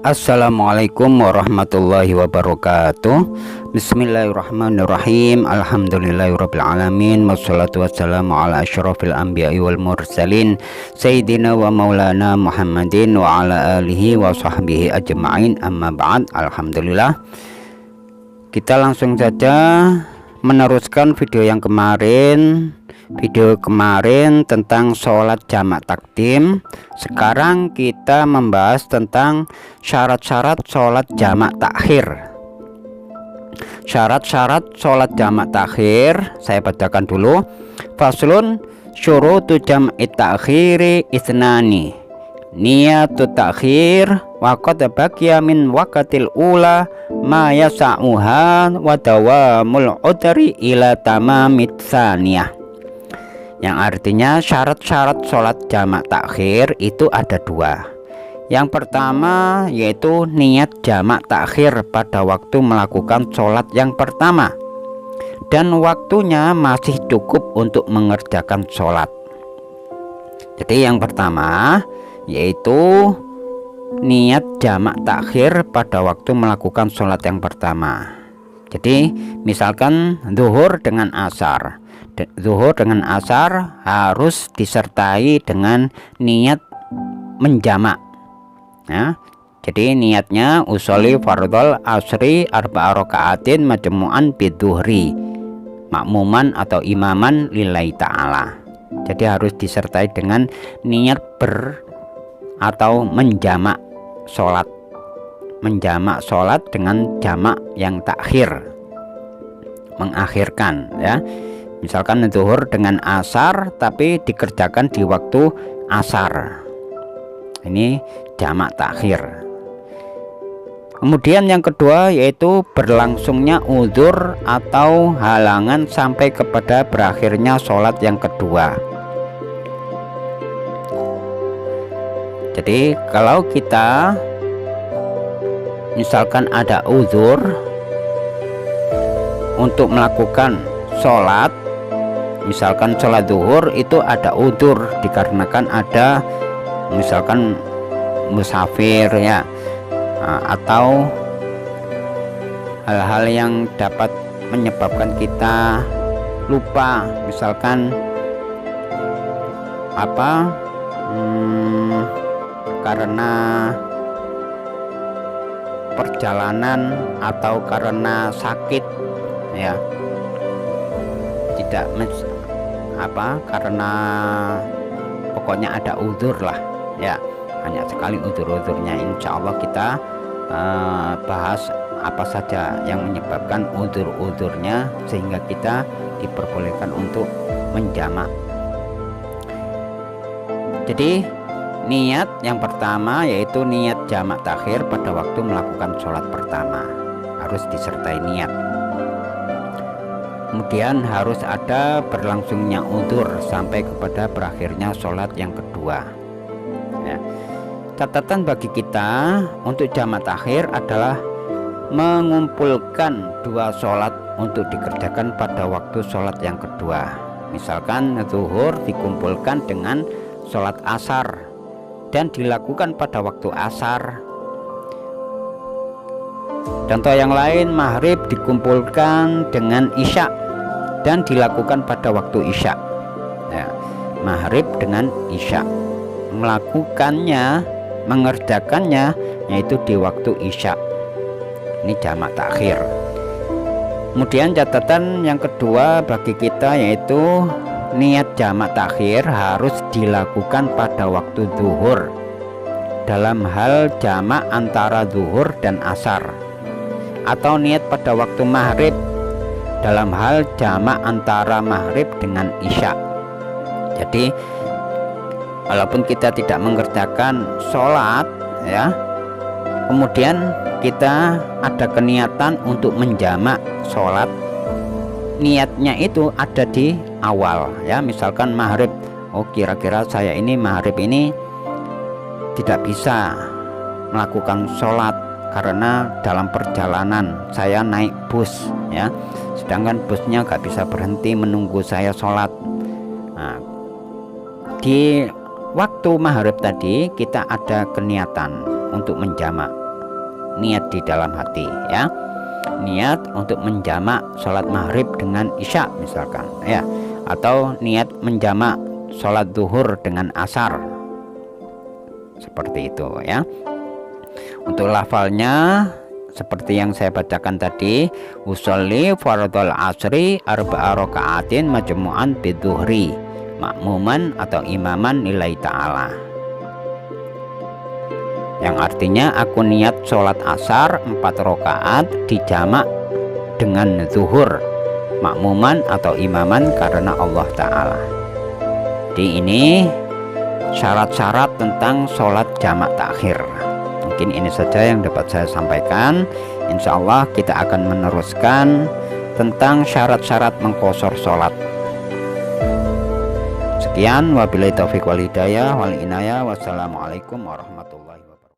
Assalamualaikum warahmatullahi wabarakatuh. Bismillahirrahmanirrahim. Alhamdulillahirrabbilalamin. Wassalatu wassalamu ala asyrafil anbiya'i wal mursalin Sayyidina wa maulana Muhammadin wa ala alihi wa sahbihi ajma'in. Amma ba'd. Alhamdulillah, kita langsung saja meneruskan video yang kemarin. Video kemarin tentang sholat jamak takdim. Sekarang kita membahas tentang syarat-syarat sholat jamak takhir. Syarat-syarat sholat jamak takhir saya bacakan dulu. Faslun syurutu jam'i takhiri isnani niyatu takhir wa qad baqiya min waqtil ula ma yasa'uha wa dawamul udri ila tamamit tsaniyah. Yang artinya syarat-syarat sholat jamak takhir itu ada dua. Yang pertama yaitu niat jamak takhir pada waktu melakukan sholat yang pertama, dan waktunya masih cukup untuk mengerjakan sholat. Jadi yang pertama yaitu niat jamak takhir pada waktu melakukan sholat yang pertama. Jadi misalkan zuhur dengan asar. Zuhur dengan asar harus disertai dengan niat menjamak ya. Jadi niatnya usolli fardhol asri arba'a raka'atin majmu'an bidzuhri makmuman atau imaman lillahi ta'ala. Jadi harus disertai dengan niat atau menjamak sholat, menjamak sholat dengan jamak yang takhir, mengakhirkan ya. Misalkan zuhur dengan asar tapi dikerjakan di waktu asar, ini jamak takhir. Kemudian yang kedua yaitu berlangsungnya uzur atau halangan sampai kepada berakhirnya sholat yang kedua. Jadi kalau kita misalkan ada uzur untuk melakukan sholat, misalkan sholat zuhur itu ada udzur dikarenakan ada misalkan musafir ya, atau hal-hal yang dapat menyebabkan kita lupa, misalkan karena perjalanan atau karena sakit ya, tidak karena pokoknya ada udzur lah ya, banyak sekali udzur-udzurnya. Insya Allah kita bahas apa saja yang menyebabkan udzur-udzurnya sehingga kita diperbolehkan untuk menjamak. Jadi niat yang pertama yaitu niat jamak takhir pada waktu melakukan sholat pertama, harus disertai niat. Kemudian harus ada berlangsungnya udzur sampai kepada berakhirnya sholat yang kedua ya. Catatan bagi kita untuk jamak takhir adalah mengumpulkan dua sholat untuk dikerjakan pada waktu sholat yang kedua. Misalkan zuhur dikumpulkan dengan sholat asar dan dilakukan pada waktu asar. Contoh yang lain, maghrib dikumpulkan dengan isya dan dilakukan pada waktu isya ya. Maghrib dengan isya, melakukannya, mengerjakannya yaitu di waktu isya, ini jamak takhir. Kemudian catatan yang kedua bagi kita yaitu niat jamak takhir harus dilakukan pada waktu zuhur dalam hal jamak antara zuhur dan asar, atau niat pada waktu maghrib dalam hal jamak antara maghrib dengan isya. Jadi walaupun kita tidak mengerjakan sholat ya, kemudian kita ada keniatan untuk menjamak sholat, niatnya itu ada di awal ya. Misalkan maghrib, oh kira-kira saya ini maghrib ini tidak bisa melakukan sholat karena dalam perjalanan saya naik bus ya, sedangkan busnya gak bisa berhenti menunggu saya sholat. Nah, di waktu maghrib tadi kita ada keniatan untuk menjamak niat di dalam hati ya, niat untuk menjamak sholat maghrib dengan isya misalkan ya, atau niat menjamak sholat zuhur dengan asar, seperti itu ya. Untuk lafalnya seperti yang saya bacakan tadi, usolli fardhol asri arba'a raka'atin majmu'an bidzuhri makmuman atau imaman lillahi ta'ala, yang artinya aku niat sholat asar 4 rakaat dijamak dengan zuhur makmuman atau imaman karena Allah Ta'ala. Jadi ini syarat-syarat tentang sholat jamak takhir. Mungkin ini saja yang dapat saya sampaikan. Insya Allah kita akan meneruskan tentang syarat-syarat mengqosor sholat. Sekian, wabillahi taufiq wal hidayah wal inayah. Wassalamualaikum warahmatullahi wabarakatuh.